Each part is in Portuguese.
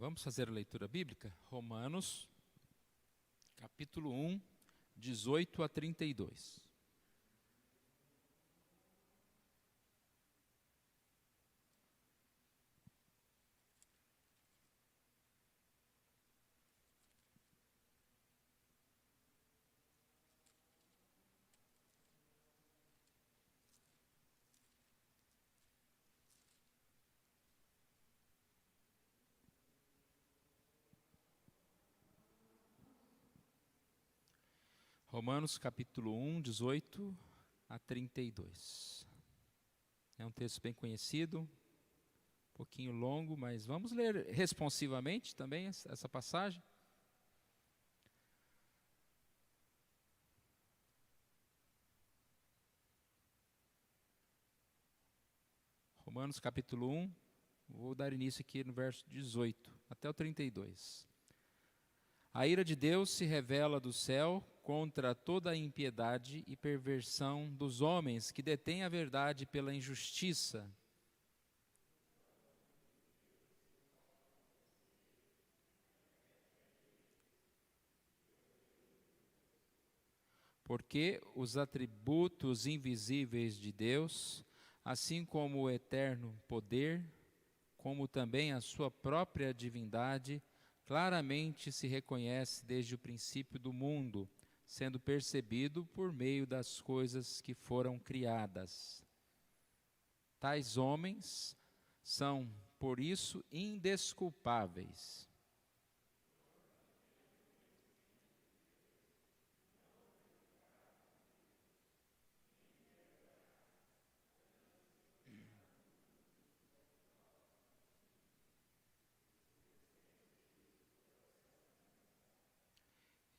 Vamos fazer a leitura bíblica? Romanos, capítulo 1, 18 a 32. Romanos, capítulo 1, 18 a 32. É um texto bem conhecido, um pouquinho longo, mas vamos ler responsivamente também essa passagem. Romanos, capítulo 1, vou dar início aqui no verso 18 até o 32. A ira de Deus se revela do céu contra toda a impiedade e perversão dos homens que detêm a verdade pela injustiça. Porque os atributos invisíveis de Deus, assim como o eterno poder, como também a sua própria divindade, claramente se reconhece desde o princípio do mundo, sendo percebido por meio das coisas que foram criadas. Tais homens são, por isso, indesculpáveis.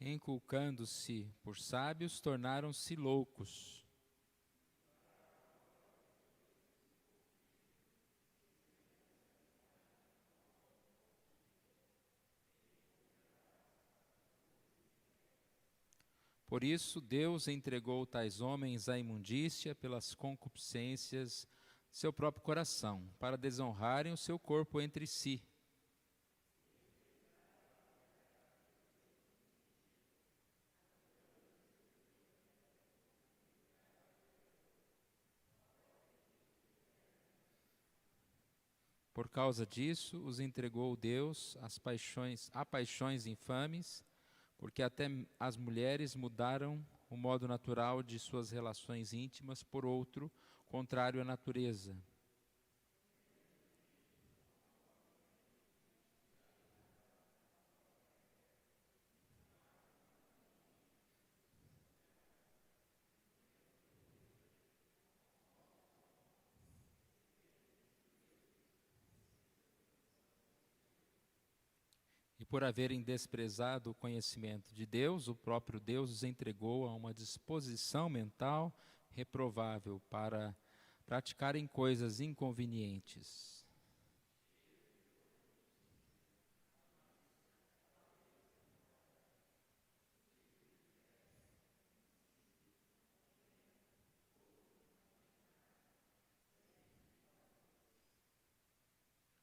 Inculcando-se por sábios, tornaram-se loucos. Por isso, Deus entregou tais homens à imundícia pelas concupiscências de seu próprio coração, para desonrarem o seu corpo entre si. Por causa disso, os entregou Deus a paixões infames, porque até as mulheres mudaram o modo natural de suas relações íntimas por outro, contrário à natureza. E por haverem desprezado o conhecimento de Deus, o próprio Deus os entregou a uma disposição mental reprovável para praticarem coisas inconvenientes.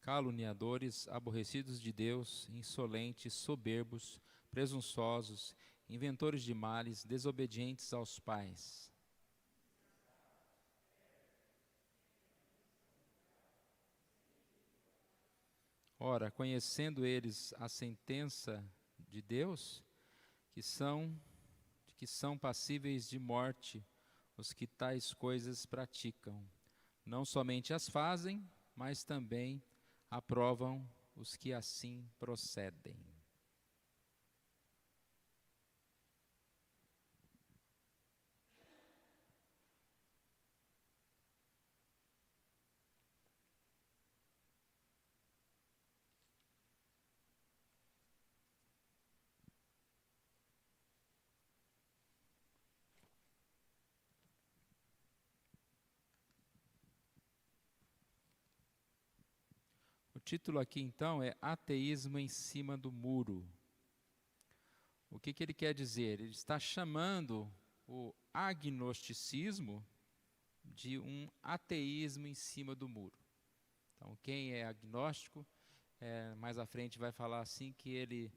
Caluniadores, aborrecidos de Deus, insolentes, soberbos, presunçosos, inventores de males, desobedientes aos pais. Ora, conhecendo eles a sentença de Deus, que são passíveis de morte os que tais coisas praticam, não somente as fazem, mas também aprovam os que assim procedem. O título aqui então é Ateísmo em cima do muro. O que ele quer dizer? Ele está chamando o agnosticismo de um ateísmo em cima do muro. Então, quem é agnóstico mais à frente vai falar assim que ele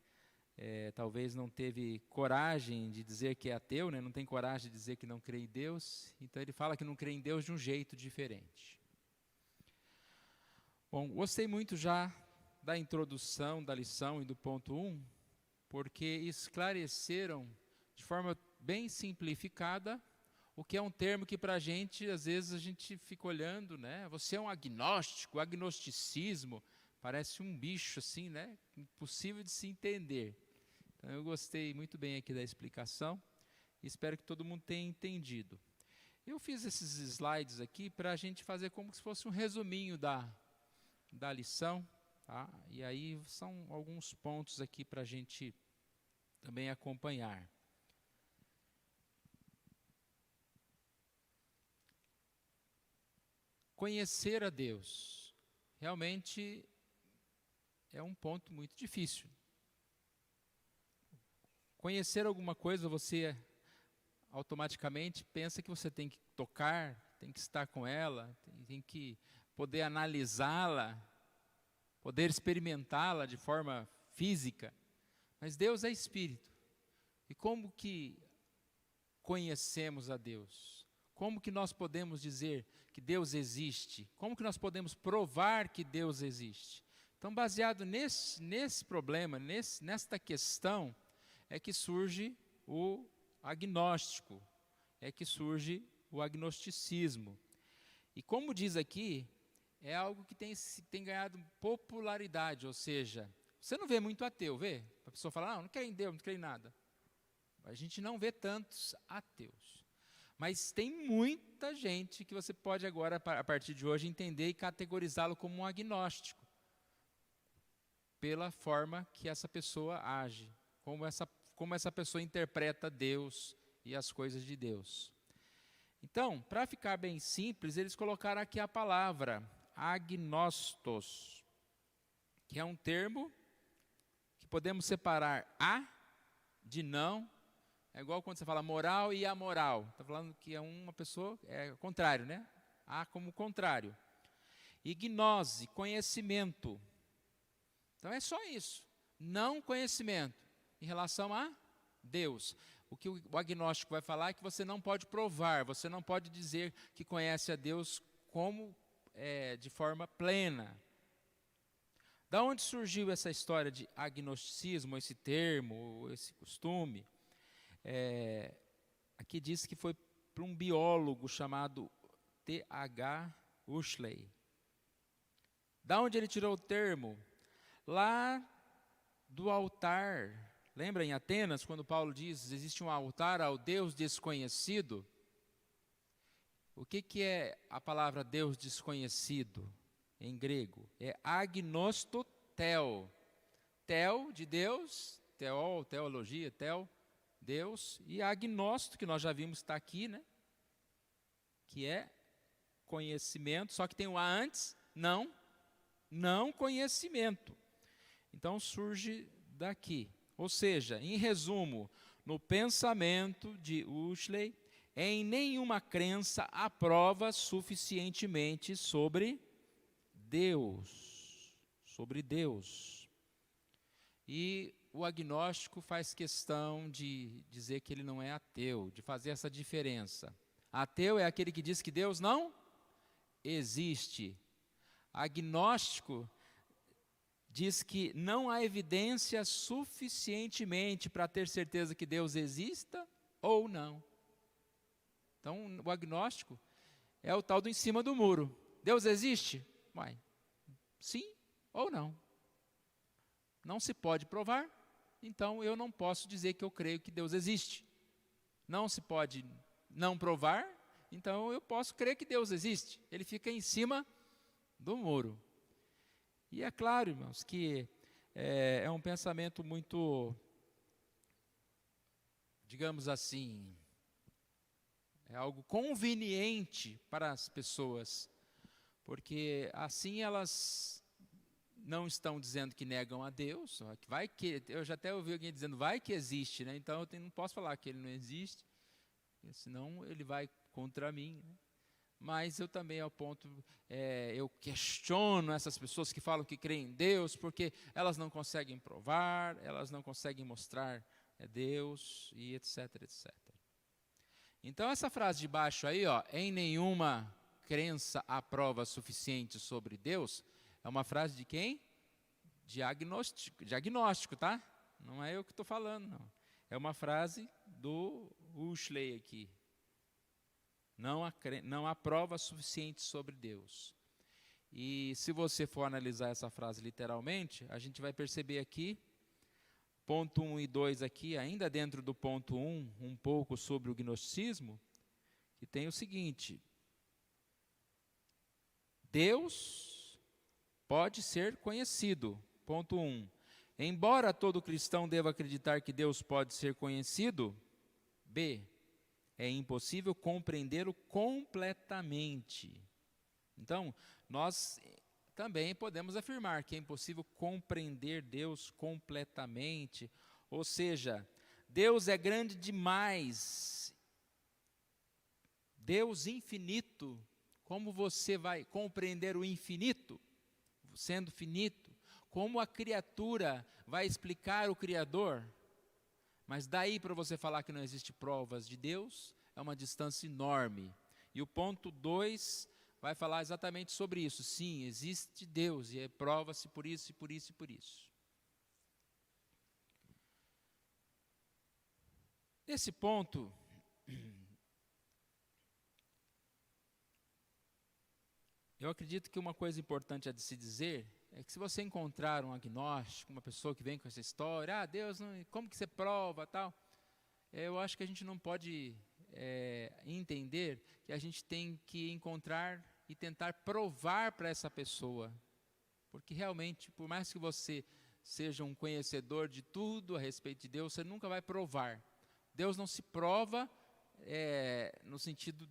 talvez não teve coragem de dizer que é ateu, né? Não tem coragem de dizer que não crê em Deus, então ele fala que não crê em Deus de um jeito diferente. Bom, gostei muito já da introdução da lição e do ponto 1, porque esclareceram de forma bem simplificada o que é um termo que para a gente, às vezes a gente fica olhando, né? Você é um agnóstico, o agnosticismo parece um bicho assim, né? Impossível de se entender. Então eu gostei muito bem aqui da explicação e espero que todo mundo tenha entendido. Eu fiz esses slides aqui para a gente fazer como se fosse um resuminho da lição, tá? E aí são alguns pontos aqui para a gente também acompanhar. Conhecer a Deus realmente é um ponto muito difícil. Conhecer alguma coisa, você automaticamente pensa que você tem que tocar, tem que estar com ela, tem que poder analisá-la, poder experimentá-la de forma física. Mas Deus é espírito. E como que conhecemos a Deus? Como que nós podemos dizer que Deus existe? Como que nós podemos provar que Deus existe? Então, baseado nesse problema, nesta questão, é que surge o agnóstico, é que surge o agnosticismo. E como diz aqui, é algo que tem ganhado popularidade, ou seja, você não vê muito ateu, vê? A pessoa fala, não creio em Deus, não creio em nada. A gente não vê tantos ateus. Mas tem muita gente que você pode agora, a partir de hoje, entender e categorizá-lo como um agnóstico, pela forma que essa pessoa age, como essa pessoa interpreta Deus e as coisas de Deus. Então, para ficar bem simples, eles colocaram aqui a palavra agnostos, que é um termo que podemos separar a de não. É igual quando você fala moral e amoral. Está falando que é uma pessoa, é o contrário, né? A como contrário. E gnose, conhecimento. Então é só isso. Não conhecimento em relação a Deus. O que o agnóstico vai falar é que você não pode provar, você não pode dizer que conhece a Deus como de forma plena. Da onde surgiu essa história de agnosticismo, esse termo, esse costume? Aqui diz que foi para um biólogo chamado T.H. Huxley. Da onde ele tirou o termo? Lá do altar. Lembra em Atenas, quando Paulo diz, existe um altar ao Deus desconhecido? O que é a palavra Deus desconhecido em grego? É agnostotel. Tel de Deus, teol, teologia, tel, Deus, e agnosto, que nós já vimos está aqui, né? Que é conhecimento, só que tem o a antes, não conhecimento. Então surge daqui. Ou seja, em resumo, no pensamento de Huxley, em nenhuma crença há prova suficientemente sobre Deus. Sobre Deus. E o agnóstico faz questão de dizer que ele não é ateu, de fazer essa diferença. Ateu é aquele que diz que Deus não existe. Agnóstico diz que não há evidência suficientemente para ter certeza que Deus exista ou não. Então, o agnóstico é o tal do em cima do muro. Deus existe? Uai, sim ou não. Não se pode provar, então eu não posso dizer que eu creio que Deus existe. Não se pode não provar, então eu posso crer que Deus existe. Ele fica em cima do muro. E é claro, irmãos, que é um pensamento muito, digamos assim, é algo conveniente para as pessoas, porque assim elas não estão dizendo que negam a Deus, eu já até ouvi alguém dizendo, vai que existe, né? Então eu não posso falar que ele não existe, senão ele vai contra mim, né? mas eu também ao ponto, eu questiono essas pessoas que falam que creem em Deus, porque elas não conseguem provar, elas não conseguem mostrar Deus, e etc, etc. Então essa frase de baixo aí, ó, em nenhuma crença há prova suficiente sobre Deus, é uma frase de quem? Diagnóstico, tá? Não é eu que estou falando, não. É uma frase do Huxley aqui. Não há prova suficiente sobre Deus. E se você for analisar essa frase literalmente, a gente vai perceber aqui, ponto 1 e 2 aqui, ainda dentro do ponto 1, um pouco sobre o gnosticismo, que tem o seguinte: Deus pode ser conhecido. Ponto 1. Embora todo cristão deva acreditar que Deus pode ser conhecido, B, é impossível compreendê-lo completamente. Então, nós também podemos afirmar que é impossível compreender Deus completamente, ou seja, Deus é grande demais, Deus infinito. Como você vai compreender o infinito, sendo finito? Como a criatura vai explicar o Criador? Mas daí para você falar que não existe provas de Deus, é uma distância enorme. E o ponto 2 vai falar exatamente sobre isso. Sim, existe Deus, e prova-se por isso, e por isso, e por isso. Nesse ponto, eu acredito que uma coisa importante a de se dizer é que se você encontrar um agnóstico, uma pessoa que vem com essa história, Deus, não, como que você prova, tal, eu acho que a gente não pode entender que a gente tem que encontrar e tentar provar para essa pessoa, porque realmente, por mais que você seja um conhecedor de tudo a respeito de Deus, você nunca vai provar. Deus não se prova no sentido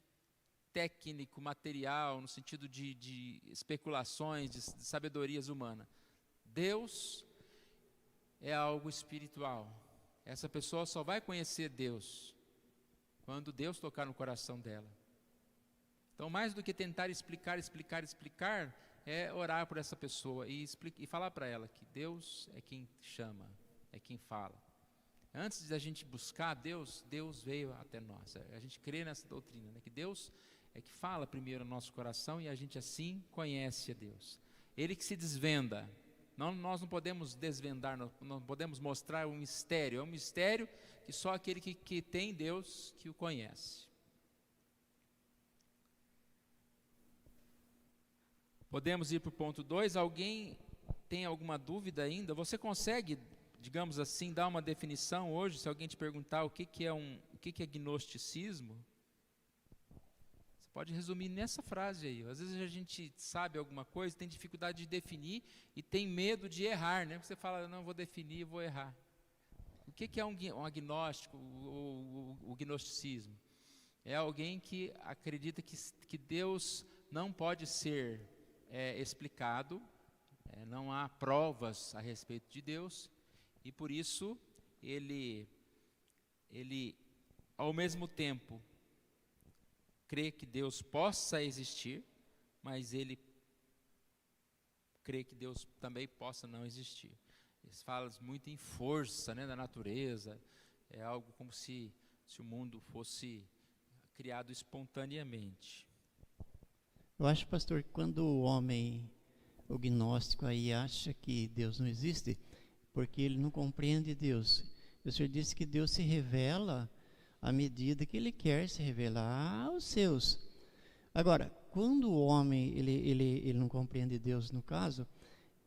técnico, material, no sentido de especulações, de sabedorias humanas. Deus é algo espiritual. Essa pessoa só vai conhecer Deus quando Deus tocar no coração dela. Então, mais do que tentar explicar, é orar por essa pessoa e falar para ela que Deus é quem chama, é quem fala. Antes da gente buscar Deus, Deus veio até nós. A gente crê nessa doutrina, né, que Deus é que fala primeiro no nosso coração e a gente assim conhece a Deus. Ele que se desvenda. Nós não podemos desvendar, não podemos mostrar um mistério. É um mistério que só aquele que tem Deus que o conhece. Podemos ir para o ponto 2. Alguém tem alguma dúvida ainda? Você consegue, digamos assim, dar uma definição hoje? Se alguém te perguntar o que é gnosticismo, pode resumir nessa frase aí. Às vezes a gente sabe alguma coisa, tem dificuldade de definir e tem medo de errar, né? Você fala, não, vou definir, vou errar. O que é um agnóstico, o gnosticismo? É alguém que acredita que Deus não pode ser explicado, não há provas a respeito de Deus, e por isso ele ao mesmo tempo, crê que Deus possa existir, mas ele crê que Deus também possa não existir. Eles falam muito em força, né, da natureza, é algo como se o mundo fosse criado espontaneamente. Eu acho, pastor, que quando o homem, o gnóstico aí acha que Deus não existe, porque ele não compreende Deus. O Senhor disse que Deus se revela à medida que ele quer se revelar aos seus. Agora, quando o homem ele não compreende Deus, no caso,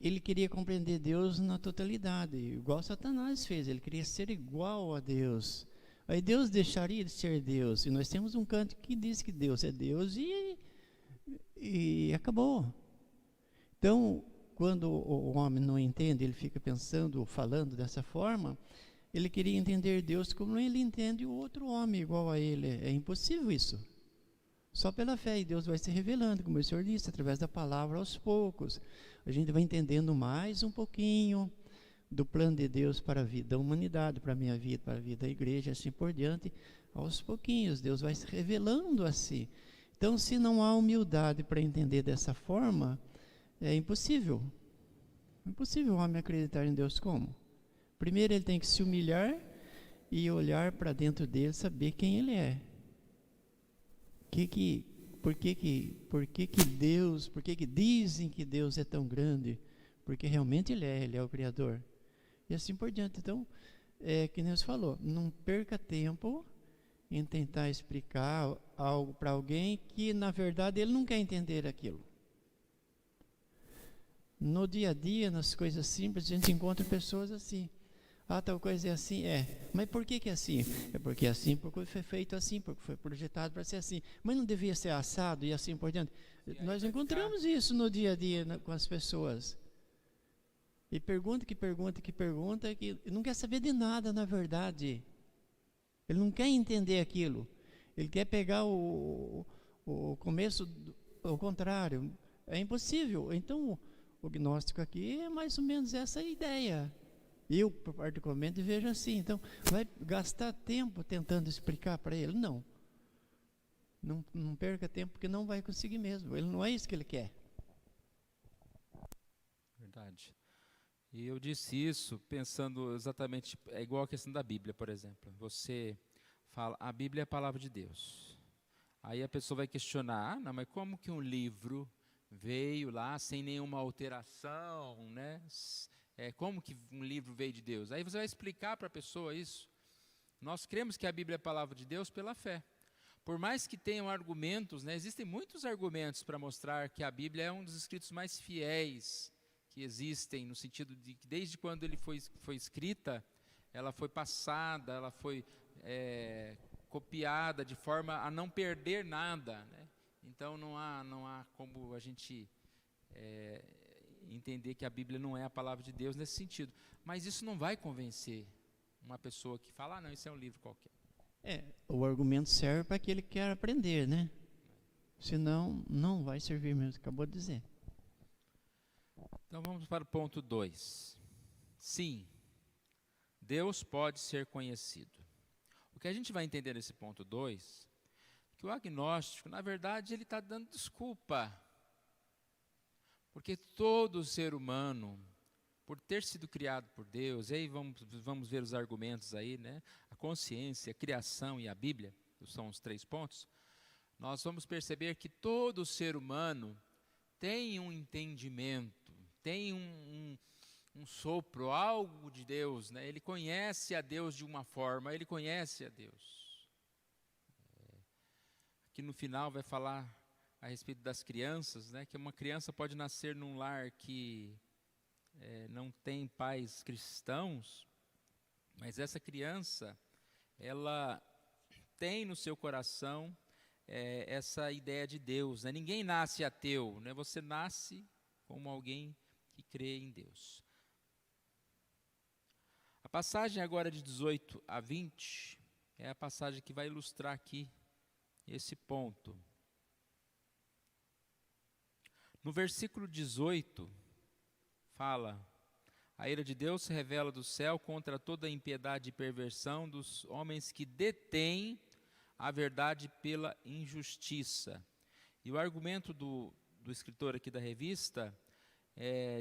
ele queria compreender Deus na totalidade, igual Satanás fez, ele queria ser igual a Deus. Aí Deus deixaria de ser Deus, e nós temos um canto que diz que Deus é Deus e acabou. Então, quando o homem não entende, ele fica pensando, falando dessa forma, ele queria entender Deus como ele entende o outro homem igual a ele. É impossível isso. Só pela fé, e Deus vai se revelando, como o Senhor disse, através da palavra aos poucos. A gente vai entendendo mais um pouquinho do plano de Deus para a vida da humanidade, para a minha vida, para a vida da igreja, assim por diante. Aos pouquinhos, Deus vai se revelando assim. Então, se não há humildade para entender dessa forma, é impossível. É impossível o homem acreditar em Deus como? Primeiro ele tem que se humilhar e olhar para dentro dele, saber quem ele é. Por que dizem que Deus é tão grande? Porque realmente ele é o Criador. E assim por diante. Então, que nem você falou, não perca tempo em tentar explicar algo para alguém que, na verdade, ele não quer entender aquilo. No dia a dia, nas coisas simples, a gente encontra pessoas assim. Ah, tal coisa é assim? Mas por que é assim? É porque é assim, porque foi feito assim, porque foi projetado para ser assim. Mas não devia ser assado e assim por diante. Nós encontramos isso no dia a dia com as pessoas. E pergunta, que não quer saber de nada, na verdade. Ele não quer entender aquilo. Ele quer pegar o começo, ao contrário. É impossível. Então, o gnóstico aqui é mais ou menos essa ideia. Eu, particularmente, vejo assim. Então, vai gastar tempo tentando explicar para ele? Não. Não perca tempo, porque não vai conseguir mesmo. Ele não é isso que ele quer. Verdade. E eu disse isso pensando exatamente, é igual a questão da Bíblia, por exemplo. Você fala, a Bíblia é a palavra de Deus. Aí a pessoa vai questionar, não, mas como que um livro veio lá sem nenhuma alteração, né? Como que um livro veio de Deus? Aí você vai explicar para a pessoa isso. Nós cremos que a Bíblia é a palavra de Deus pela fé. Por mais que tenham argumentos, né, existem muitos argumentos para mostrar que a Bíblia é um dos escritos mais fiéis que existem, no sentido de que desde quando ele foi escrita, ela foi passada, ela foi copiada de forma a não perder nada, né? Então não há como a gente entender que a Bíblia não é a palavra de Deus nesse sentido. Mas isso não vai convencer uma pessoa que fala, não, isso é um livro qualquer. O argumento serve para aquele que quer aprender, né? Senão, não vai servir mesmo, acabou de dizer. Então vamos para o ponto 2. Sim, Deus pode ser conhecido. O que a gente vai entender nesse ponto 2, que o agnóstico, na verdade, ele está dando desculpa. Porque todo ser humano, por ter sido criado por Deus, e aí vamos ver os argumentos aí, né? A consciência, a criação e a Bíblia, são os 3 pontos. Nós vamos perceber que todo ser humano tem um entendimento, tem um sopro, algo de Deus, né? Ele conhece a Deus de uma forma, ele conhece a Deus. Aqui no final vai falar a respeito das crianças, né? Que uma criança pode nascer num lar que não tem pais cristãos, mas essa criança, ela tem no seu coração essa ideia de Deus, né? Ninguém nasce ateu, né? Você nasce como alguém que crê em Deus. A passagem agora de 18 a 20 é a passagem que vai ilustrar aqui esse ponto. No versículo 18, fala: a ira de Deus se revela do céu contra toda a impiedade e perversão dos homens que detêm a verdade pela injustiça. E o argumento do escritor aqui da revista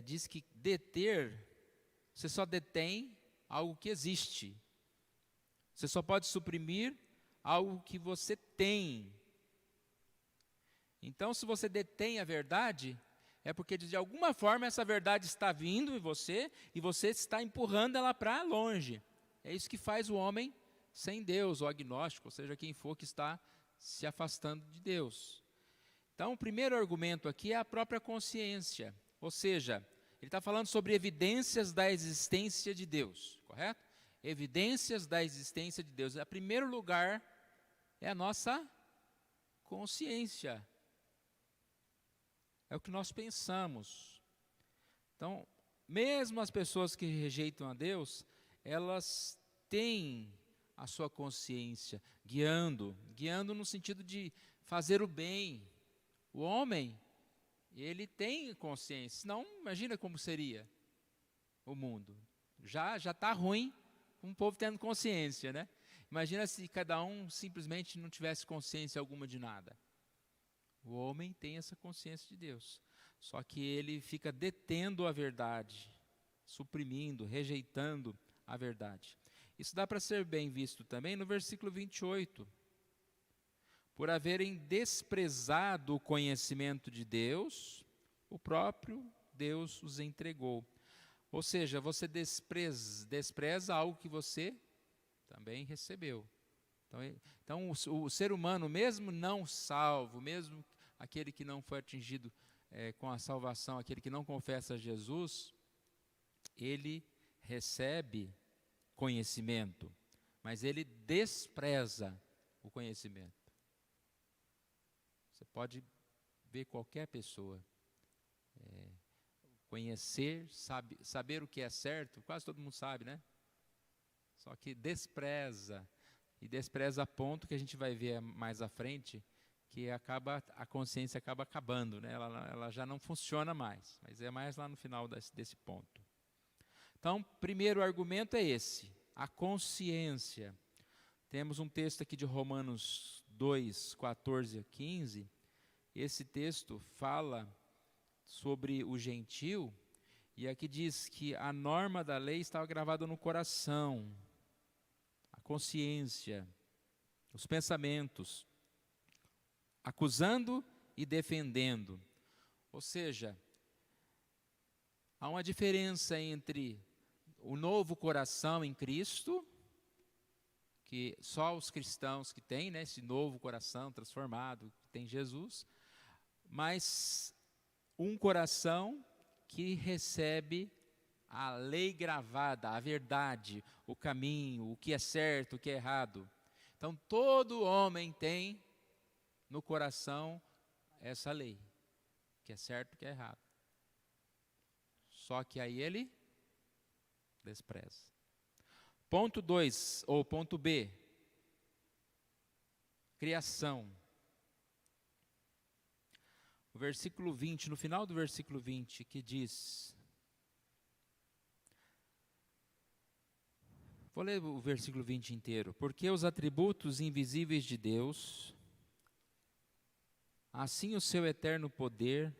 diz que deter, você só detém algo que existe. Você só pode suprimir algo que você tem. Então, se você detém a verdade, é porque de alguma forma essa verdade está vindo em você e você está empurrando ela para longe. É isso que faz o homem sem Deus, ou agnóstico, ou seja, quem for que está se afastando de Deus. Então, o primeiro argumento aqui é a própria consciência, ou seja, ele está falando sobre evidências da existência de Deus, correto? Evidências da existência de Deus. Em primeiro lugar, é a nossa consciência. É o que nós pensamos. Então, mesmo as pessoas que rejeitam a Deus, elas têm a sua consciência guiando no sentido de fazer o bem. O homem, ele tem consciência, senão imagina como seria o mundo. Já está ruim com o povo tendo consciência, né? Imagina se cada um simplesmente não tivesse consciência alguma de nada. O homem tem essa consciência de Deus. Só que ele fica detendo a verdade, suprimindo, rejeitando a verdade. Isso dá para ser bem visto também no versículo 28. Por haverem desprezado o conhecimento de Deus, o próprio Deus os entregou. Ou seja, você despreza algo que você também recebeu. Então o ser humano, mesmo não salvo, mesmo aquele que não foi atingido com a salvação, aquele que não confessa Jesus, ele recebe conhecimento, mas ele despreza o conhecimento. Você pode ver qualquer pessoa, conhecer, saber o que é certo, quase todo mundo sabe, né? Só que despreza, e despreza a ponto que a gente vai ver mais à frente, que a consciência acaba acabando, né? Ela já não funciona mais, mas é mais lá no final desse ponto. Então, primeiro argumento é esse, a consciência. Temos um texto aqui de Romanos 2, 14 a 15. Esse texto fala sobre o gentio, e aqui diz que a norma da lei estava gravada no coração, a consciência, os pensamentos, acusando e defendendo. Ou seja, há uma diferença entre o novo coração em Cristo, que só os cristãos que têm, né, esse novo coração transformado, que tem Jesus, mas um coração que recebe a lei gravada, a verdade, o caminho, o que é certo, o que é errado. Então todo homem tem no coração essa lei, que é certo, que é errado. Só que aí ele despreza. Ponto 2, ou ponto B, criação. O versículo 20, no final do versículo 20, que diz... Vou ler o versículo 20 inteiro. Porque os atributos invisíveis de Deus, assim o seu eterno poder,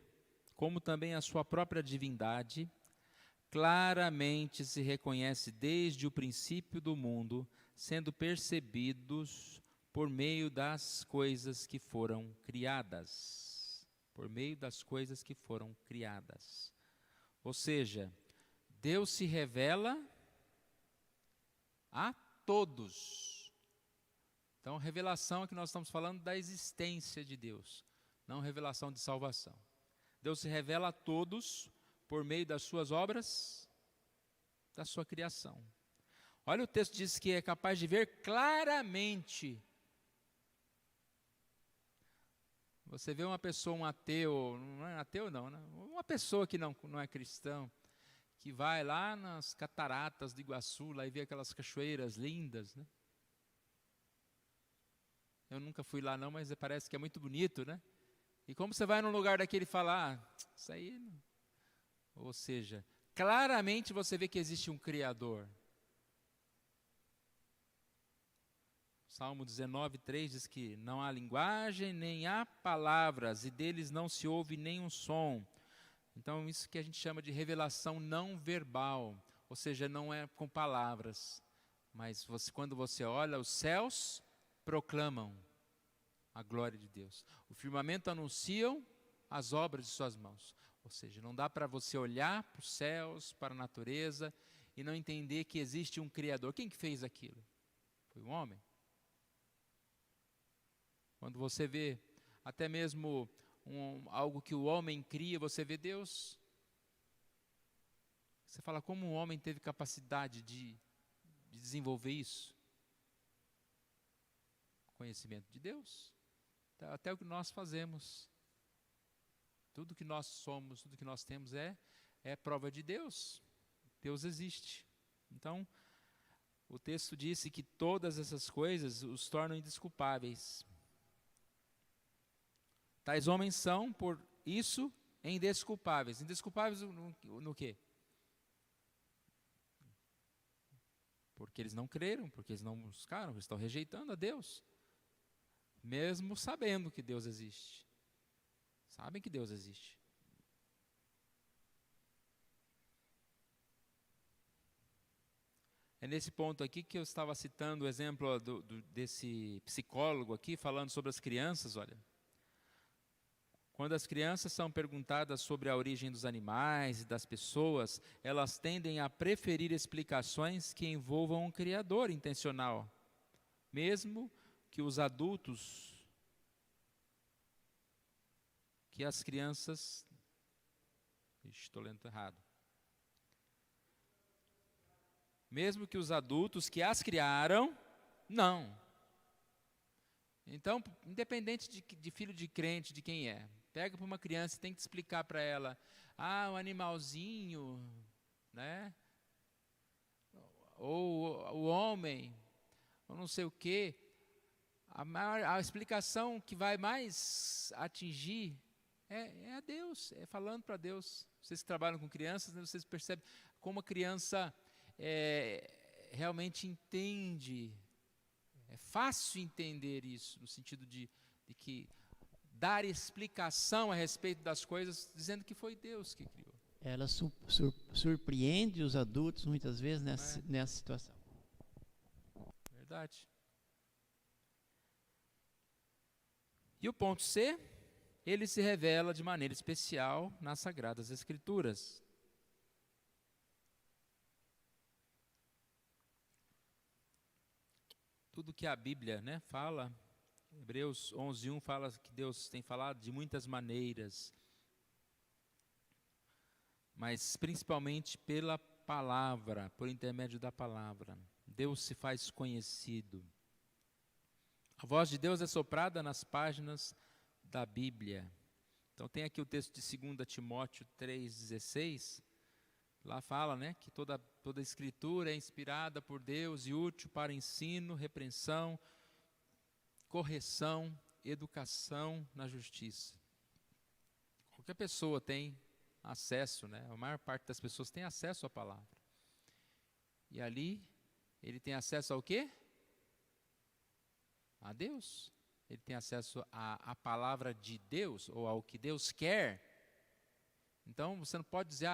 como também a sua própria divindade, claramente se reconhece desde o princípio do mundo, sendo percebidos por meio das coisas que foram criadas. Por meio das coisas que foram criadas. Ou seja, Deus se revela a todos. Então, revelação é que nós estamos falando da existência de Deus, não revelação de salvação. Deus se revela a todos por meio das suas obras, da sua criação. Olha, o texto diz que é capaz de ver claramente. Você vê uma pessoa, um ateu, não é ateu não, né? Uma pessoa que não é cristão, que vai lá nas cataratas do Iguaçu, lá e vê aquelas cachoeiras lindas, né? Eu nunca fui lá não, mas parece que é muito bonito, né? E como você vai num lugar daquele e fala, isso aí... Não. Ou seja, claramente você vê que existe um Criador. Salmo 19:3 diz que não há linguagem, nem há palavras, e deles não se ouve nenhum som. Então, isso que a gente chama de revelação não verbal, ou seja, não é com palavras, mas quando você olha, os céus proclamam a glória de Deus. O firmamento anunciam as obras de suas mãos. Ou seja, não dá para você olhar para os céus, para a natureza, e não entender que existe um Criador. Quem que fez aquilo? Foi um homem. Quando você vê até mesmo algo que o homem cria, você vê Deus. Você fala, como um homem teve capacidade de desenvolver isso? Conhecimento de Deus. Até o que nós fazemos. Tudo que nós somos, tudo que nós temos é prova de Deus. Deus existe. Então, o texto disse que todas essas coisas os tornam indesculpáveis. Tais homens são, por isso, indesculpáveis. Indesculpáveis no quê? Porque eles não creram, porque eles não buscaram, eles estão rejeitando a Deus. Mesmo sabendo que Deus existe. sabem que Deus existe. É nesse ponto aqui que eu estava citando o exemplo desse psicólogo aqui, falando sobre as crianças, olha. Quando as crianças são perguntadas sobre a origem dos animais e das pessoas, elas tendem a preferir explicações que envolvam um criador intencional, mesmo que os adultos, que as crianças... Estou lendo errado. Mesmo que os adultos que as criaram, não. Então, independente de filho de crente, de quem é, pega para uma criança e tem que explicar para ela, o animalzinho, né? Ou o homem, ou não sei o quê. A explicação que vai mais atingir é a Deus, é falando para Deus. Vocês que trabalham com crianças, né, vocês percebem como a criança realmente entende. É fácil entender isso, no sentido de que dar explicação a respeito das coisas, dizendo que foi Deus que criou. Ela surpreende os adultos muitas vezes nessa situação. Verdade. E o ponto C, ele se revela de maneira especial nas Sagradas Escrituras. Tudo que a Bíblia, né, fala, Hebreus 11:1 fala que Deus tem falado de muitas maneiras, mas principalmente pela palavra, por intermédio da palavra. Deus se faz conhecido. A voz de Deus é soprada nas páginas da Bíblia. Então tem aqui o texto de 2 Timóteo 3,16. Lá fala, né, que toda escritura é inspirada por Deus e útil para ensino, repreensão, correção, educação na justiça. Qualquer pessoa tem acesso, né, a maior parte das pessoas tem acesso à palavra. E ali, ele tem acesso ao quê? A Deus. Ele tem acesso à palavra de Deus, ou ao que Deus quer. Então, você não pode dizer,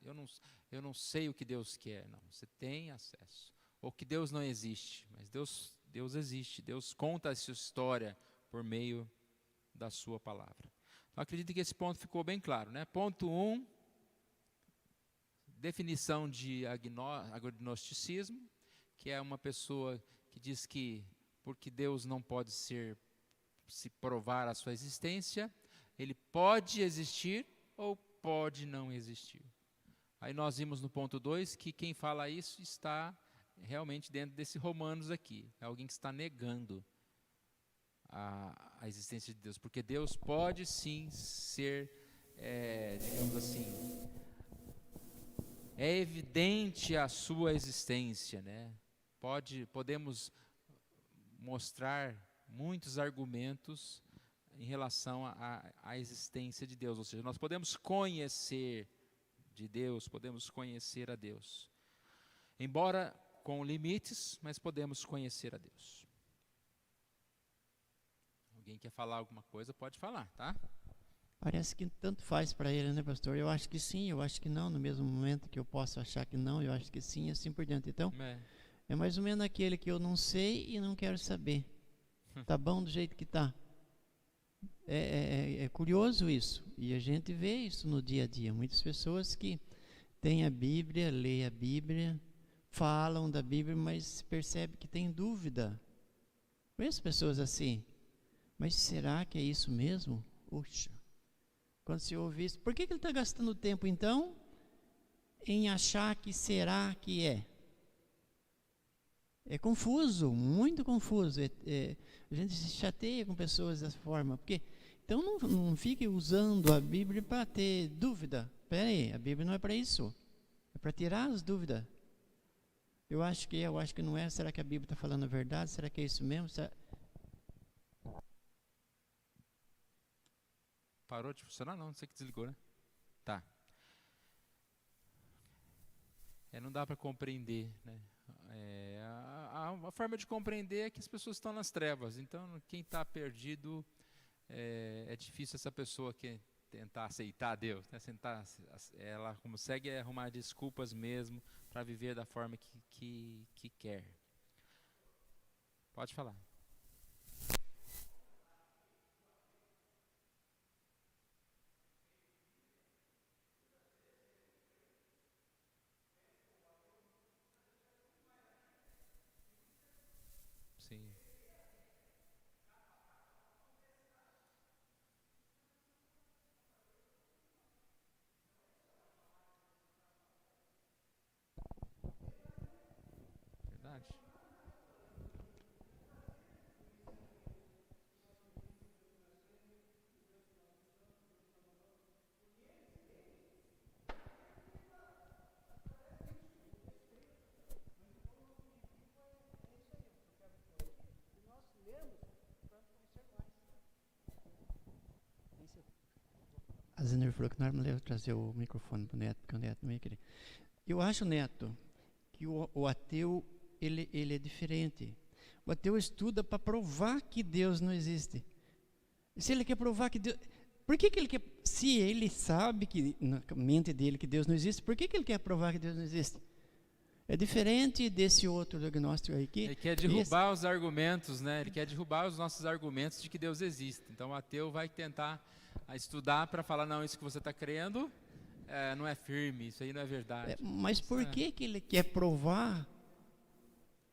eu não sei o que Deus quer. Não, você tem acesso. Ou que Deus não existe, mas Deus existe. Deus conta a sua história por meio da sua palavra. Então, acredito que esse ponto ficou bem claro, né? Ponto 1, definição de agnosticismo, que é uma pessoa que diz que porque Deus não pode se provar a sua existência, ele pode existir ou pode não existir. Aí nós vimos no ponto 2 que quem fala isso está realmente dentro desse Romanos aqui. É alguém que está negando a existência de Deus. Porque Deus pode sim ser, digamos assim, é evidente a sua existência, né? Podemos mostrar muitos argumentos em relação à existência de Deus, ou seja, nós podemos conhecer de Deus, podemos conhecer a Deus, embora com limites, mas podemos conhecer a Deus. Alguém quer falar alguma coisa, pode falar, tá? Parece que tanto faz para ele, né, pastor? Eu acho que sim, eu acho que não, no mesmo momento que eu posso achar que não, eu acho que sim, assim por diante. Então, é mais ou menos aquele que eu não sei e não quero saber. Tá bom do jeito que tá. É curioso isso, e a gente vê isso no dia a dia. Muitas pessoas que têm a Bíblia, leem a Bíblia, falam da Bíblia, mas percebe que tem dúvida. Conheço pessoas assim, mas será que é isso mesmo? Puxa, quando se ouve isso, por que ele está gastando tempo então em achar que será que é? É confuso, muito confuso. A gente se chateia com pessoas dessa forma, porque então não fique usando a Bíblia para ter dúvida. Espera aí, a Bíblia não é para isso. É para tirar as dúvidas. Eu acho que não é. Será que a Bíblia está falando a verdade? Será que é isso mesmo? Parou de funcionar? Não sei que desligou, né? Tá. Não dá para compreender, né? A forma de compreender é que as pessoas estão nas trevas. Então, quem está perdido é difícil essa pessoa que tentar aceitar Deus, né? Ela consegue arrumar desculpas mesmo para viver da forma que quer. Pode falar. Sim. Verdade. A Zenir falou que não era melhor trazer o microfone para o Neto, porque o Neto não ia querer. Eu acho, Neto, que o ateu, ele é diferente. O ateu estuda para provar que Deus não existe. E se ele quer provar que Deus... Por que ele quer... Se ele sabe que na mente dele que Deus não existe, por que ele quer provar que Deus não existe? É diferente desse outro agnóstico aí que... Ele quer derrubar os argumentos, né? Ele quer derrubar os nossos argumentos de que Deus existe. Então o ateu vai tentar estudar para falar, não, isso que você está crendo não é firme, isso aí não é verdade. Mas por que ele quer provar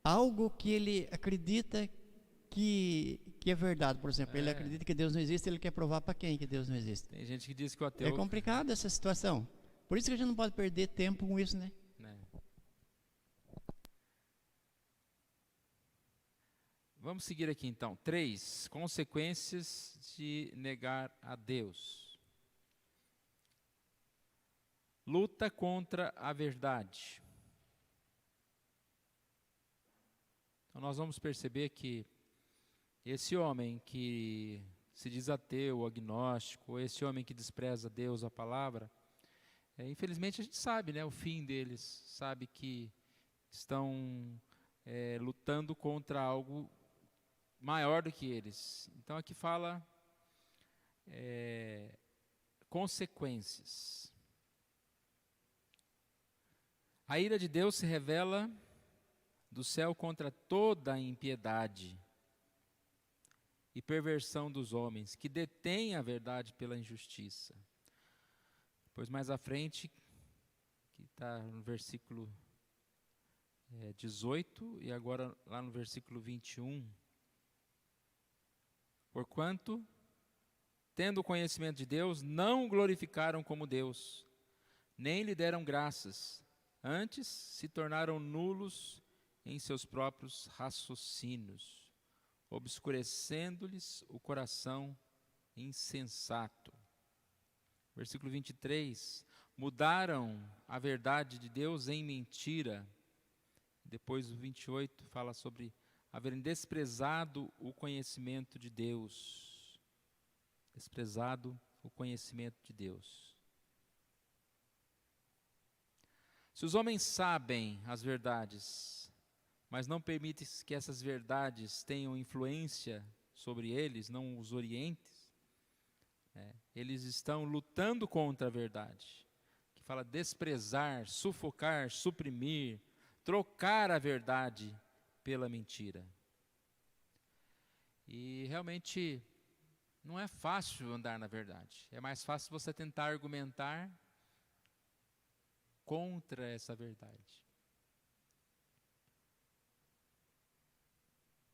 algo que ele acredita que é verdade? Por exemplo, ele acredita que Deus não existe, ele quer provar para quem que Deus não existe? Tem gente que diz que o ateu... É complicado essa situação. Por isso que a gente não pode perder tempo com isso, né? Vamos seguir aqui então. 3 consequências de negar a Deus. Luta contra a verdade. Então nós vamos perceber que esse homem que se diz ateu, agnóstico, esse homem que despreza Deus, a palavra, infelizmente a gente sabe, né, o fim deles, sabe que estão lutando contra algo maior do que eles. Então aqui fala consequências. A ira de Deus se revela do céu contra toda a impiedade e perversão dos homens, que detêm a verdade pela injustiça. Depois mais à frente, que está no versículo 18, e agora lá no versículo 21, porquanto, tendo o conhecimento de Deus, não o glorificaram como Deus, nem lhe deram graças, antes se tornaram nulos em seus próprios raciocínios, obscurecendo-lhes o coração insensato. Versículo 23, mudaram a verdade de Deus em mentira. Depois o 28 fala sobre haverem desprezado o conhecimento de Deus. Desprezado o conhecimento de Deus. Se os homens sabem as verdades, mas não permitem que essas verdades tenham influência sobre eles, não os orientem, eles estão lutando contra a verdade, que fala desprezar, sufocar, suprimir, trocar a verdade pela mentira. E realmente não é fácil andar na verdade. É mais fácil você tentar argumentar contra essa verdade.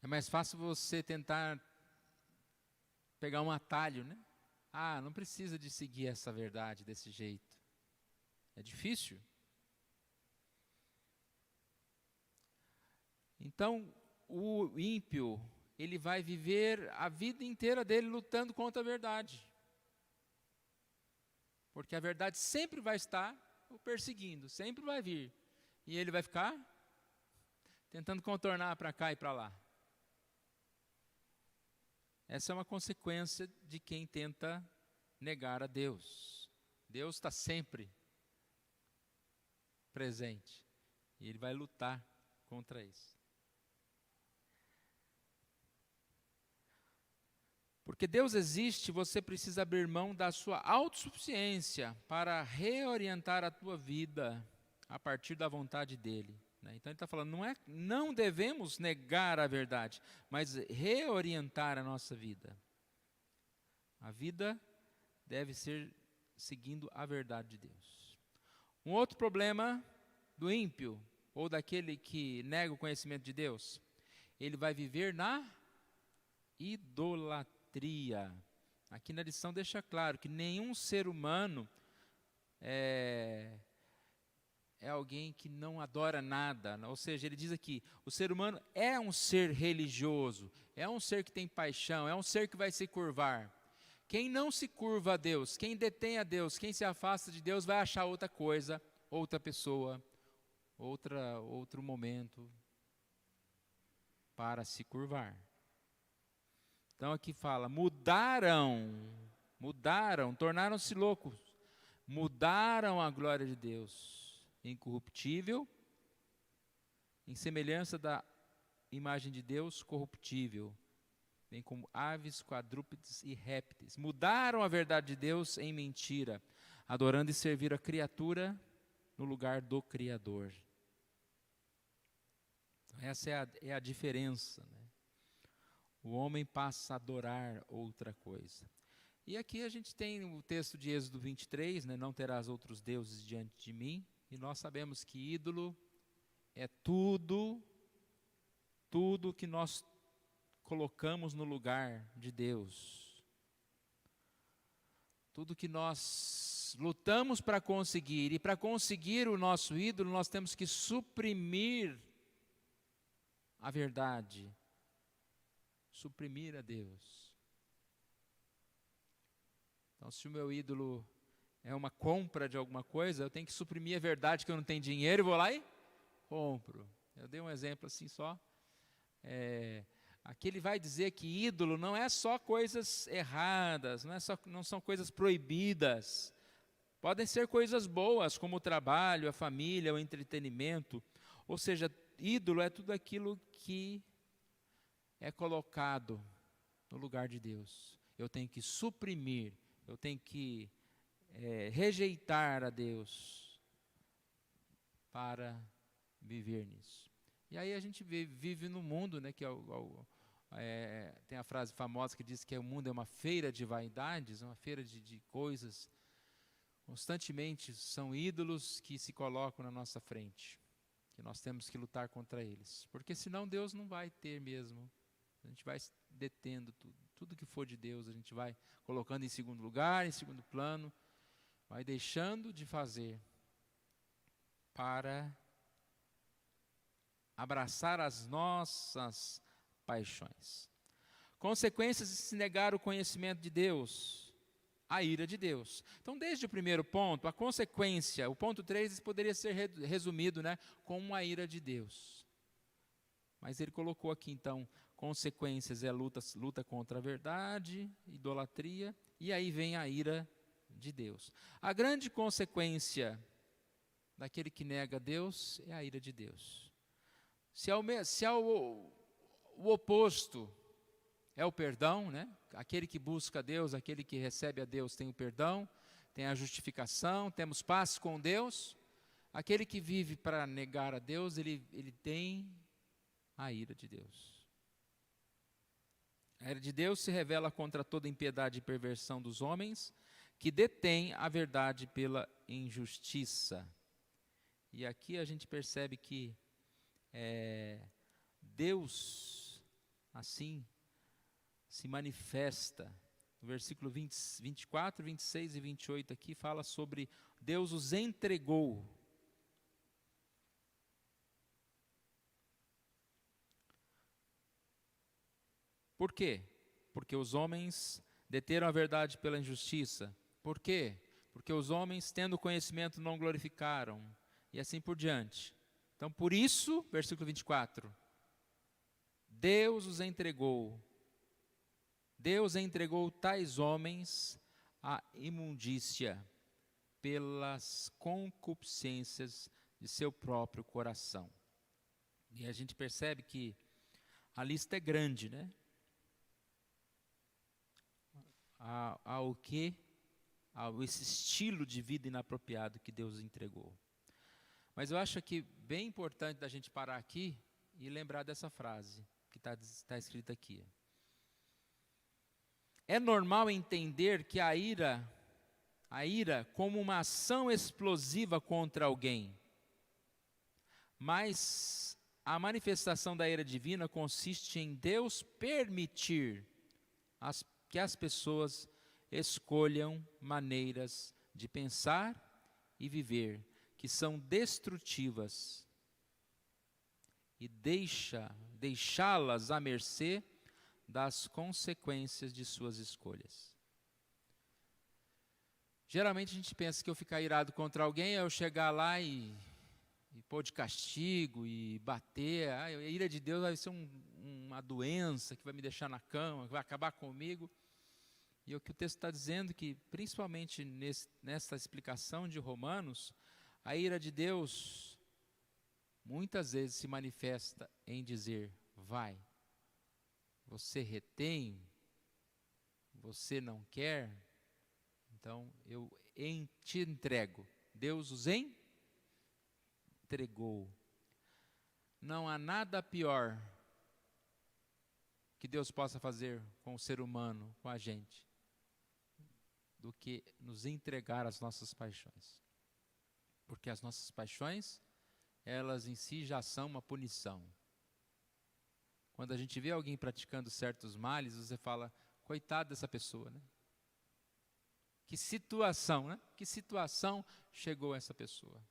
É mais fácil você tentar pegar um atalho, né? Ah, não precisa de seguir essa verdade desse jeito. É difícil. Então, o ímpio, ele vai viver a vida inteira dele lutando contra a verdade. Porque a verdade sempre vai estar o perseguindo, sempre vai vir. E ele vai ficar tentando contornar para cá e para lá. Essa é uma consequência de quem tenta negar a Deus. Deus está sempre presente. E ele vai lutar contra isso. Porque Deus existe, você precisa abrir mão da sua autossuficiência para reorientar a tua vida a partir da vontade dEle. Então ele está falando, não devemos negar a verdade, mas reorientar a nossa vida. A vida deve ser seguindo a verdade de Deus. Um outro problema do ímpio, ou daquele que nega o conhecimento de Deus, ele vai viver na idolatria. Aqui na lição deixa claro que nenhum ser humano é alguém que não adora nada. Ou seja, ele diz aqui, o ser humano é um ser religioso, é um ser que tem paixão, é um ser que vai se curvar. Quem não se curva a Deus, quem detém a Deus, quem se afasta de Deus, vai achar outra coisa, outra pessoa, outro momento para se curvar. Então aqui fala, mudaram, tornaram-se loucos, mudaram a glória de Deus, incorruptível, em semelhança da imagem de Deus corruptível, bem como aves, quadrúpedes e répteis. Mudaram a verdade de Deus em mentira, adorando e servir a criatura no lugar do Criador. Essa é a diferença, né? O homem passa a adorar outra coisa. E aqui a gente tem o texto de Êxodo 23, né? Não terás outros deuses diante de mim. E nós sabemos que ídolo é tudo que nós colocamos no lugar de Deus. Tudo que nós lutamos para conseguir. E para conseguir o nosso ídolo, nós temos que suprimir a verdade. Suprimir a Deus. Então, se o meu ídolo é uma compra de alguma coisa, eu tenho que suprimir a verdade que eu não tenho dinheiro, e vou lá e compro. Eu dei um exemplo assim só. Aqui ele vai dizer que ídolo não é só coisas erradas, não são coisas proibidas. Podem ser coisas boas, como o trabalho, a família, o entretenimento. Ou seja, ídolo é tudo aquilo que é colocado no lugar de Deus. Eu tenho que suprimir, eu tenho que rejeitar a Deus para viver nisso. E aí a gente vive no mundo, né, que tem a frase famosa que diz que o mundo é uma feira de vaidades, uma feira de coisas. Constantemente são ídolos que se colocam na nossa frente, que nós temos que lutar contra eles, porque senão Deus não vai ter mesmo. A gente vai detendo tudo que for de Deus, a gente vai colocando em segundo lugar, em segundo plano, vai deixando de fazer para abraçar as nossas paixões. Consequências de se negar o conhecimento de Deus, a ira de Deus. Então, desde o primeiro ponto, a consequência, o ponto 3 poderia ser resumido, né, com a ira de Deus. Mas ele colocou aqui, então, consequências é luta contra a verdade, idolatria, e aí vem a ira de Deus. A grande consequência daquele que nega Deus é a ira de Deus. Se o oposto é o perdão, né? Aquele que busca a Deus, aquele que recebe a Deus tem o perdão, tem a justificação, temos paz com Deus. Aquele que vive para negar a Deus, ele tem a ira de Deus. A ira de Deus se revela contra toda impiedade e perversão dos homens, que detêm a verdade pela injustiça. E aqui a gente percebe que Deus, assim, se manifesta. No versículo 24, 26 e 28 aqui fala sobre Deus os entregou. Por quê? Porque os homens deteram a verdade pela injustiça. Por quê? Porque os homens, tendo conhecimento, não glorificaram. E assim por diante. Então, por isso, versículo 24, Deus os entregou. Deus entregou tais homens à imundícia pelas concupiscências de seu próprio coração. E a gente percebe que a lista é grande, né? esse estilo de vida inapropriado que Deus entregou. Mas eu acho que bem importante da gente parar aqui e lembrar dessa frase que está escrita aqui. É normal entender que a ira como uma ação explosiva contra alguém, mas a manifestação da ira divina consiste em Deus permitir que as pessoas escolham maneiras de pensar e viver que são destrutivas e deixá-las à mercê das consequências de suas escolhas. Geralmente a gente pensa que eu ficar irado contra alguém é eu chegar lá e pôr de castigo e bater. A ira de Deus vai ser uma doença que vai me deixar na cama, que vai acabar comigo. E o que o texto está dizendo que, principalmente nessa explicação de Romanos, a ira de Deus muitas vezes se manifesta em dizer: vai, você retém, você não quer, então eu te entrego. Deus os entregou. Não há nada pior que Deus possa fazer com o ser humano, com a gente, do que nos entregar às nossas paixões. Porque as nossas paixões, elas em si já são uma punição. Quando a gente vê alguém praticando certos males, você fala: coitado dessa pessoa, né? Que situação, né? Que situação chegou essa pessoa?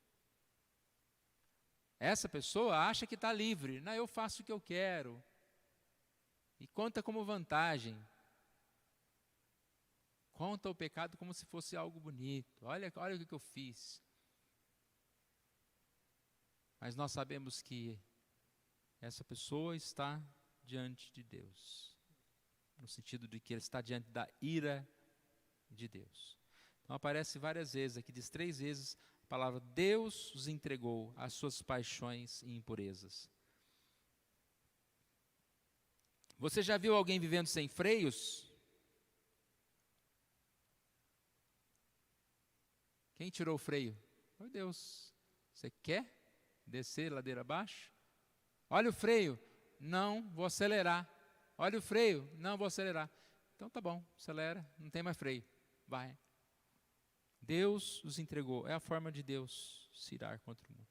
Essa pessoa acha que está livre. Não, eu faço o que eu quero. E conta como vantagem. Conta o pecado como se fosse algo bonito. Olha o que eu fiz. Mas nós sabemos que essa pessoa está diante de Deus. No sentido de que ele está diante da ira de Deus. Então aparece várias vezes, aqui diz 3 vezes, a palavra Deus os entregou às suas paixões e impurezas. Você já viu alguém vivendo sem freios? Quem tirou o freio? Foi Deus. Você quer descer ladeira abaixo? Olha o freio. Não, vou acelerar. Olha o freio. Não, vou acelerar. Então tá bom, acelera, não tem mais freio. Vai. Deus os entregou. É a forma de Deus se irar contra o mundo.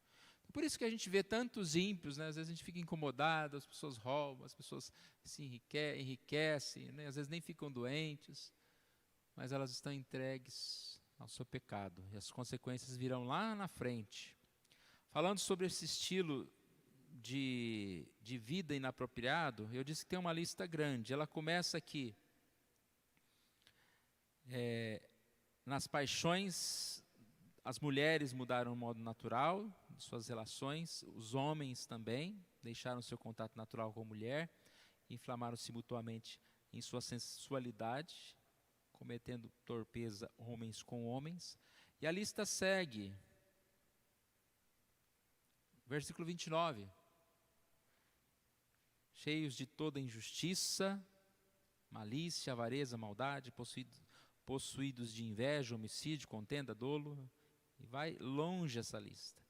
Por isso que a gente vê tantos ímpios, né? Às vezes a gente fica incomodado, as pessoas roubam, as pessoas se enriquecem, né? Às vezes nem ficam doentes, mas elas estão entregues ao seu pecado, e as consequências virão lá na frente. Falando sobre esse estilo de vida inapropriado, eu disse que tem uma lista grande. Ela começa aqui, nas paixões. As mulheres mudaram o modo natural de suas relações, os homens também deixaram seu contato natural com a mulher, inflamaram-se mutuamente em sua sensualidade, cometendo torpeza homens com homens. E a lista segue. Versículo 29. Cheios de toda injustiça, malícia, avareza, maldade, possuídos de inveja, homicídio, contenda, dolo. E vai longe essa lista.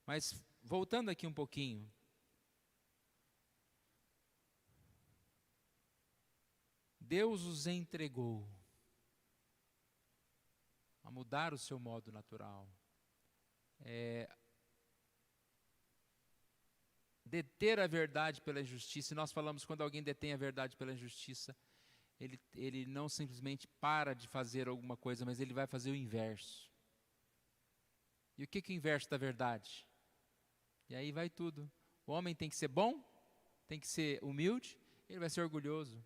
Mas voltando aqui um pouquinho. Deus os entregou a mudar o seu modo natural. Deter a verdade pela injustiça. E nós falamos, quando alguém detém a verdade pela injustiça, ele não simplesmente para de fazer alguma coisa, mas ele vai fazer o inverso. E o que é o inverso da verdade? E aí vai tudo. O homem tem que ser bom, tem que ser humilde, ele vai ser orgulhoso.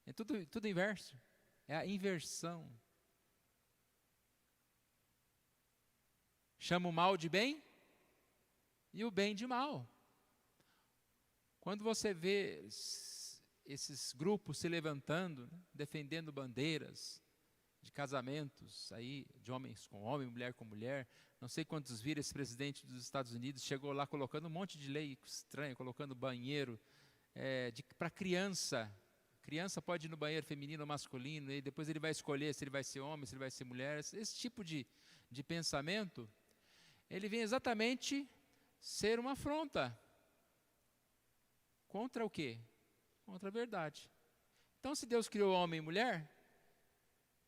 É tudo inverso. É a inversão. Chama o mal de bem e o bem de mal. Quando você vê esses grupos se levantando, né, defendendo bandeiras de casamentos, aí, de homens com homem, mulher com mulher. Não sei quantos viram, esse presidente dos Estados Unidos chegou lá colocando um monte de lei estranha, colocando banheiro para criança Criança pode ir no banheiro feminino ou masculino, e depois ele vai escolher se ele vai ser homem, se ele vai ser mulher. Esse tipo de pensamento, ele vem exatamente ser uma afronta. Contra o quê? Contra a verdade. Então, se Deus criou homem e mulher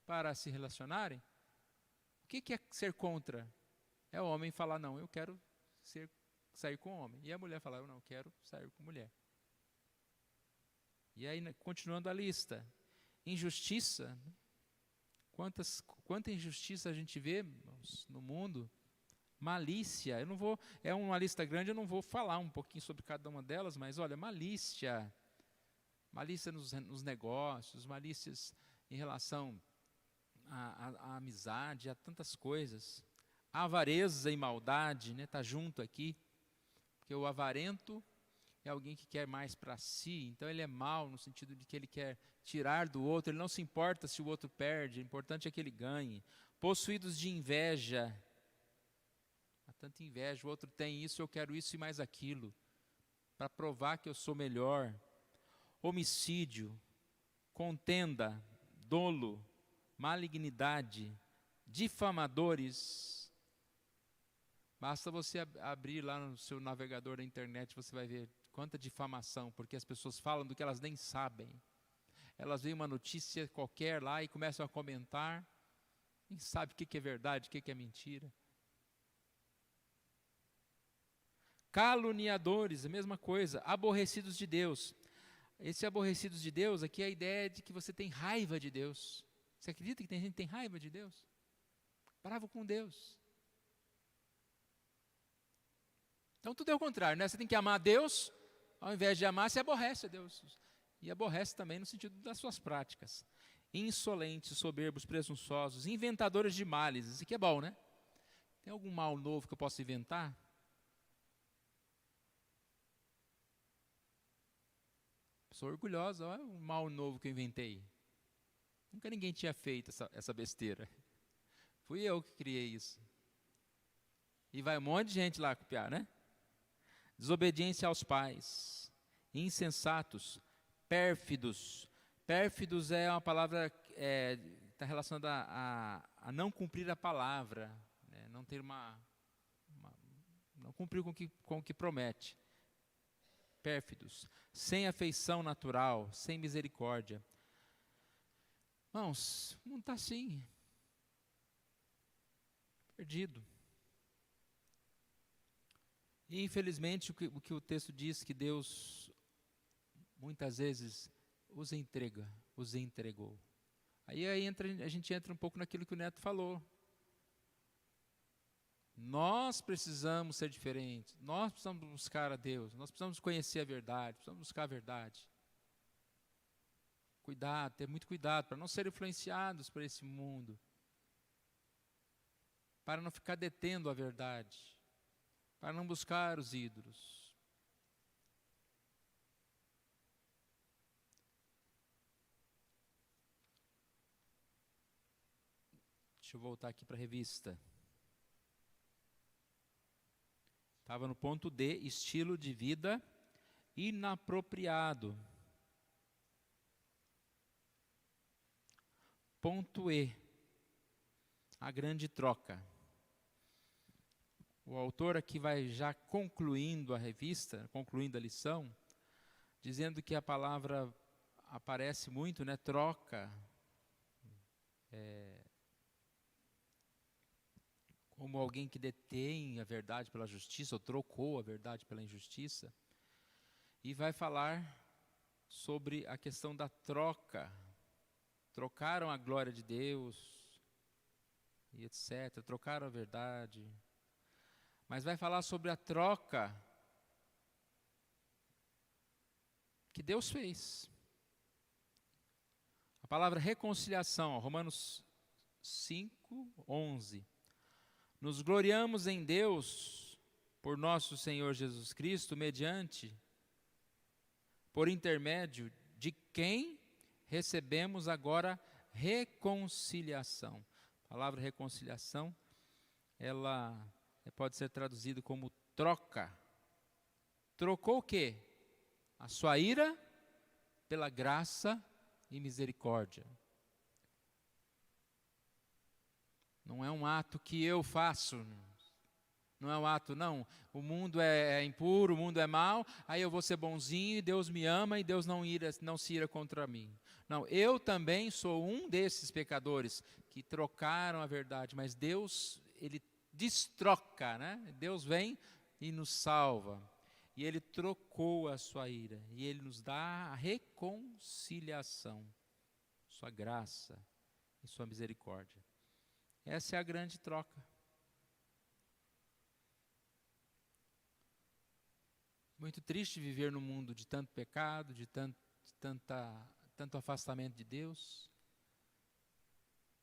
para se relacionarem, o que é ser contra? É o homem falar, não, eu quero sair com homem. E a mulher falar, eu não quero sair com mulher. E aí, continuando a lista, injustiça. Quanta injustiça a gente vê, irmãos, no mundo. Malícia, é uma lista grande, eu não vou falar um pouquinho sobre cada uma delas, mas olha, malícia nos negócios, malícias em relação à amizade, a tantas coisas. Avareza e maldade, né, tá junto aqui, porque o avarento é alguém que quer mais para si, então ele é mau no sentido de que ele quer tirar do outro, ele não se importa se o outro perde, o importante é que ele ganhe. Possuídos de inveja, há tanta inveja, o outro tem isso, eu quero isso e mais aquilo, para provar que eu sou melhor. Homicídio, contenda, dolo, malignidade, difamadores. Basta você abrir lá no seu navegador da internet, você vai ver quanta difamação, porque as pessoas falam do que elas nem sabem. Elas veem uma notícia qualquer lá e começam a comentar, nem sabe o que é verdade, o que é mentira. Caluniadores, a mesma coisa, aborrecidos de Deus. Esse aborrecidos de Deus, aqui é a ideia de que você tem raiva de Deus. Você acredita que tem gente que tem raiva de Deus? Bravo com Deus. Então tudo é o contrário, né? Você tem que amar a Deus, ao invés de amar, você aborrece a Deus. E aborrece também no sentido das suas práticas. Insolentes, soberbos, presunçosos, inventadores de males. Isso aqui é bom, né? Tem algum mal novo que eu possa inventar? Sou orgulhosa, olha o mal novo que eu inventei. Nunca ninguém tinha feito essa besteira. Fui eu que criei isso. E vai um monte de gente lá copiar, né? Desobediência aos pais, insensatos, pérfidos. Pérfidos é uma palavra que está relacionada a não cumprir a palavra, né? Não ter não cumprir com o que promete. Pérfidos, sem afeição natural, sem misericórdia. Irmãos, o mundo está assim, perdido. E infelizmente o que o texto diz, que Deus muitas vezes os entregou. Aí a gente entra um pouco naquilo que o Neto falou. Nós precisamos ser diferentes, nós precisamos buscar a Deus, nós precisamos conhecer a verdade, precisamos buscar a verdade. Cuidado, ter muito cuidado para não ser influenciados por esse mundo, para não ficar detendo a verdade, para não buscar os ídolos. Deixa eu voltar aqui para a revista. Estava no ponto D, estilo de vida inapropriado. Ponto E, a grande troca. O autor aqui vai já concluindo a revista, concluindo a lição, dizendo que a palavra aparece muito, né? Troca. Como alguém que detém a verdade pela justiça, ou trocou a verdade pela injustiça, e vai falar sobre a questão da troca. Trocaram a glória de Deus, e etc., trocaram a verdade. Mas vai falar sobre a troca que Deus fez. A palavra reconciliação, Romanos 5:11. Nos gloriamos em Deus, por nosso Senhor Jesus Cristo, por intermédio de quem recebemos agora reconciliação. A palavra reconciliação, ela pode ser traduzida como troca. Trocou o quê? A sua ira pela graça e misericórdia. Não é um ato que eu faço, não é um ato, não, o mundo é impuro, o mundo é mau, aí eu vou ser bonzinho e Deus me ama e Deus não se ira contra mim. Não, eu também sou um desses pecadores que trocaram a verdade, mas Deus, Ele destroca, né? Deus vem e nos salva. E Ele trocou a sua ira, e Ele nos dá a reconciliação, sua graça e sua misericórdia. Essa é a grande troca. Muito triste viver num mundo de tanto pecado, de tanto afastamento de Deus.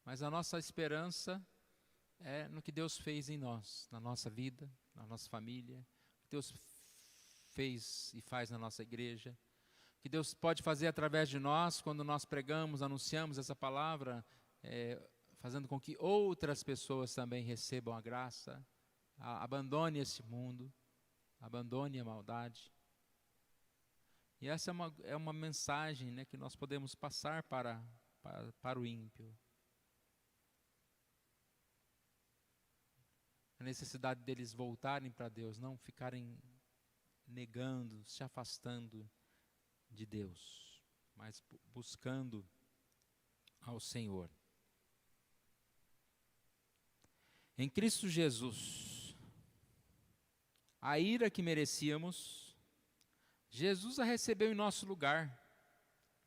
Mas a nossa esperança é no que Deus fez em nós, na nossa vida, na nossa família, o que Deus fez e faz na nossa igreja, o que Deus pode fazer através de nós quando nós pregamos, anunciamos essa palavra, fazendo com que outras pessoas também recebam a graça. Abandone esse mundo, abandone a maldade. E essa é uma mensagem, né, que nós podemos passar para o ímpio. A necessidade deles voltarem para Deus, não ficarem negando, se afastando de Deus, mas buscando ao Senhor. Em Cristo Jesus, a ira que merecíamos, Jesus a recebeu em nosso lugar.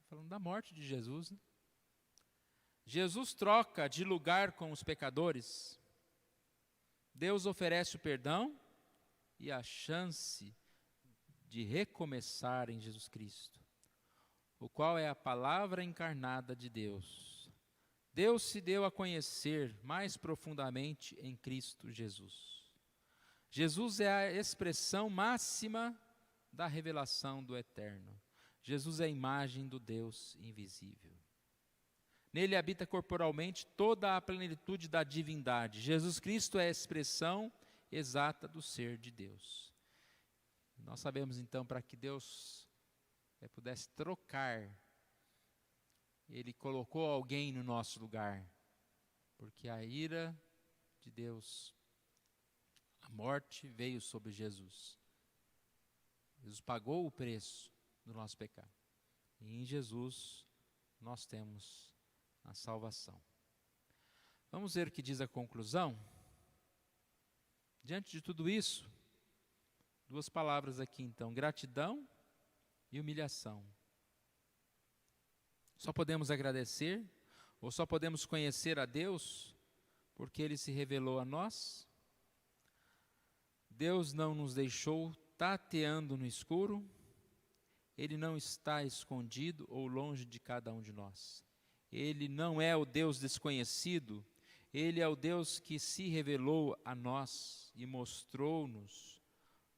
Falando da morte de Jesus, né? Jesus troca de lugar com os pecadores. Deus oferece o perdão e a chance de recomeçar em Jesus Cristo, o qual é a palavra encarnada de Deus. Deus se deu a conhecer mais profundamente em Cristo Jesus. Jesus é a expressão máxima da revelação do Eterno. Jesus é a imagem do Deus invisível. Nele habita corporalmente toda a plenitude da divindade. Jesus Cristo é a expressão exata do ser de Deus. Nós sabemos então, para que Deus pudesse trocar, Ele colocou alguém no nosso lugar, porque a ira de Deus, a morte veio sobre Jesus. Jesus pagou o preço do nosso pecado. E em Jesus nós temos a salvação. Vamos ver o que diz a conclusão. Diante de tudo isso, duas palavras aqui então: gratidão e humilhação. Só podemos agradecer, ou só podemos conhecer a Deus porque Ele se revelou a nós. Deus não nos deixou tateando no escuro. Ele não está escondido ou longe de cada um de nós. Ele não é o Deus desconhecido. Ele é o Deus que se revelou a nós e mostrou-nos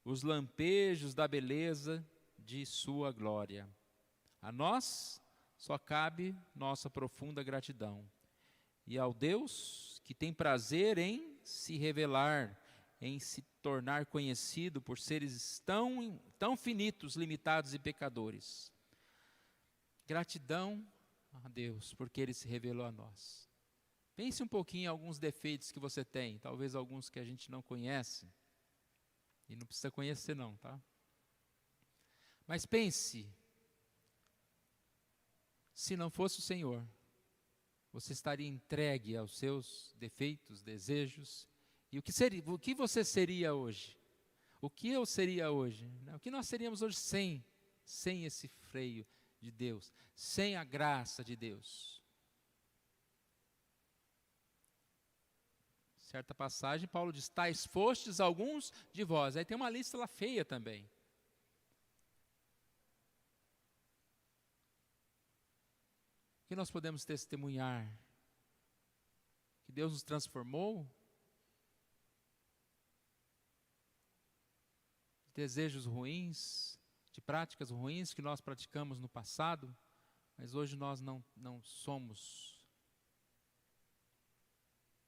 os lampejos da beleza de sua glória. A nós só cabe nossa profunda gratidão. E ao Deus que tem prazer em se revelar, em se tornar conhecido por seres tão finitos, limitados e pecadores. Gratidão a Deus, porque Ele se revelou a nós. Pense um pouquinho em alguns defeitos que você tem, talvez alguns que a gente não conhece, e não precisa conhecer não, tá? Mas pense, se não fosse o Senhor, você estaria entregue aos seus defeitos, desejos, e o que você seria hoje? O que eu seria hoje? O que nós seríamos hoje sem esse freio de Deus, sem a graça de Deus? Certa passagem, Paulo diz: tais fostes alguns de vós. Aí tem uma lista lá feia também. O que nós podemos testemunhar? Que Deus nos transformou? De desejos ruins, de práticas ruins que nós praticamos no passado, mas hoje nós não somos.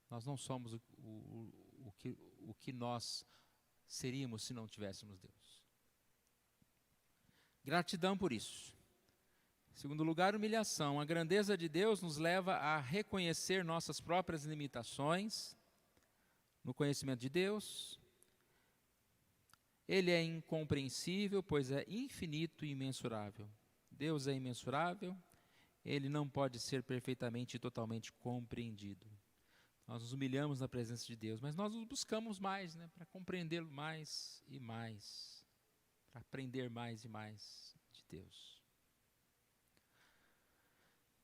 Nós não somos o que nós seríamos se não tivéssemos Deus. Gratidão por isso. Segundo lugar, humilhação. A grandeza de Deus nos leva a reconhecer nossas próprias limitações no conhecimento de Deus. Ele é incompreensível, pois é infinito e imensurável. Deus é imensurável, ele não pode ser perfeitamente e totalmente compreendido. Nós nos humilhamos na presença de Deus, mas nós nos buscamos mais, para compreendê-lo mais e mais, para aprender mais e mais de Deus.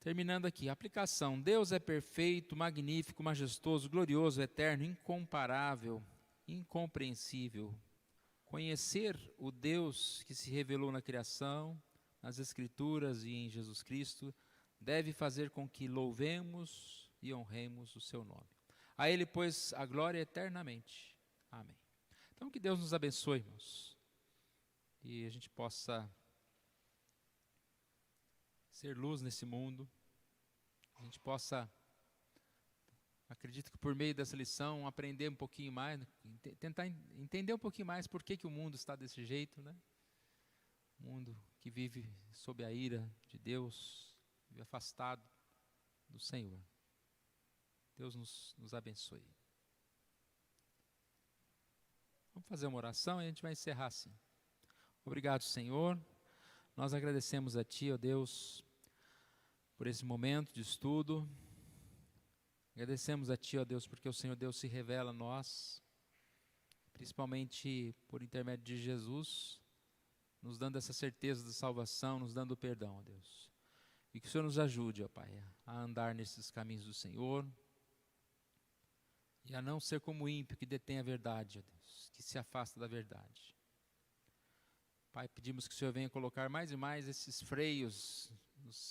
Terminando aqui, aplicação. Deus é perfeito, magnífico, majestoso, glorioso, eterno, incomparável, incompreensível. Conhecer o Deus que se revelou na criação, nas Escrituras e em Jesus Cristo, deve fazer com que louvemos e honremos o seu nome. A Ele, pois, a glória eternamente. Amém. Então, que Deus nos abençoe, irmãos, e a gente possa ser luz nesse mundo, a gente possa, acredito que por meio dessa lição, aprender um pouquinho mais, tentar entender um pouquinho mais por que o mundo está desse jeito, Um mundo que vive sob a ira de Deus, vive afastado do Senhor. Deus nos abençoe. Vamos fazer uma oração e a gente vai encerrar assim. Obrigado, Senhor. Nós agradecemos a Ti, ó Deus, por esse momento de estudo. Agradecemos a Ti, ó Deus, porque o Senhor Deus se revela a nós, principalmente por intermédio de Jesus, nos dando essa certeza de salvação, nos dando o perdão, ó Deus. E que o Senhor nos ajude, ó Pai, a andar nesses caminhos do Senhor e a não ser como o ímpio que detém a verdade, ó Deus, que se afasta da verdade. Pai, pedimos que o Senhor venha colocar mais e mais esses freios,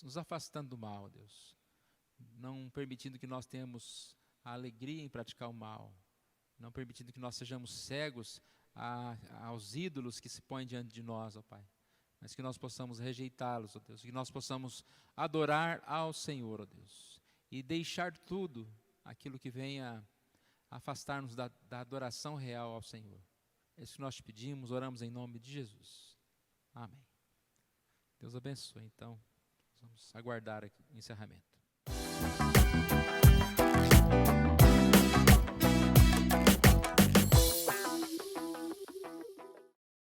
nos afastando do mal, ó Deus, não permitindo que nós tenhamos a alegria em praticar o mal, não permitindo que nós sejamos cegos aos ídolos que se põem diante de nós, ó Pai, mas que nós possamos rejeitá-los, ó Deus, que nós possamos adorar ao Senhor, ó Deus, e deixar tudo aquilo que venha afastar-nos da adoração real ao Senhor. É isso que nós te pedimos, oramos em nome de Jesus. Amém. Deus abençoe. Então, vamos aguardar aqui o encerramento.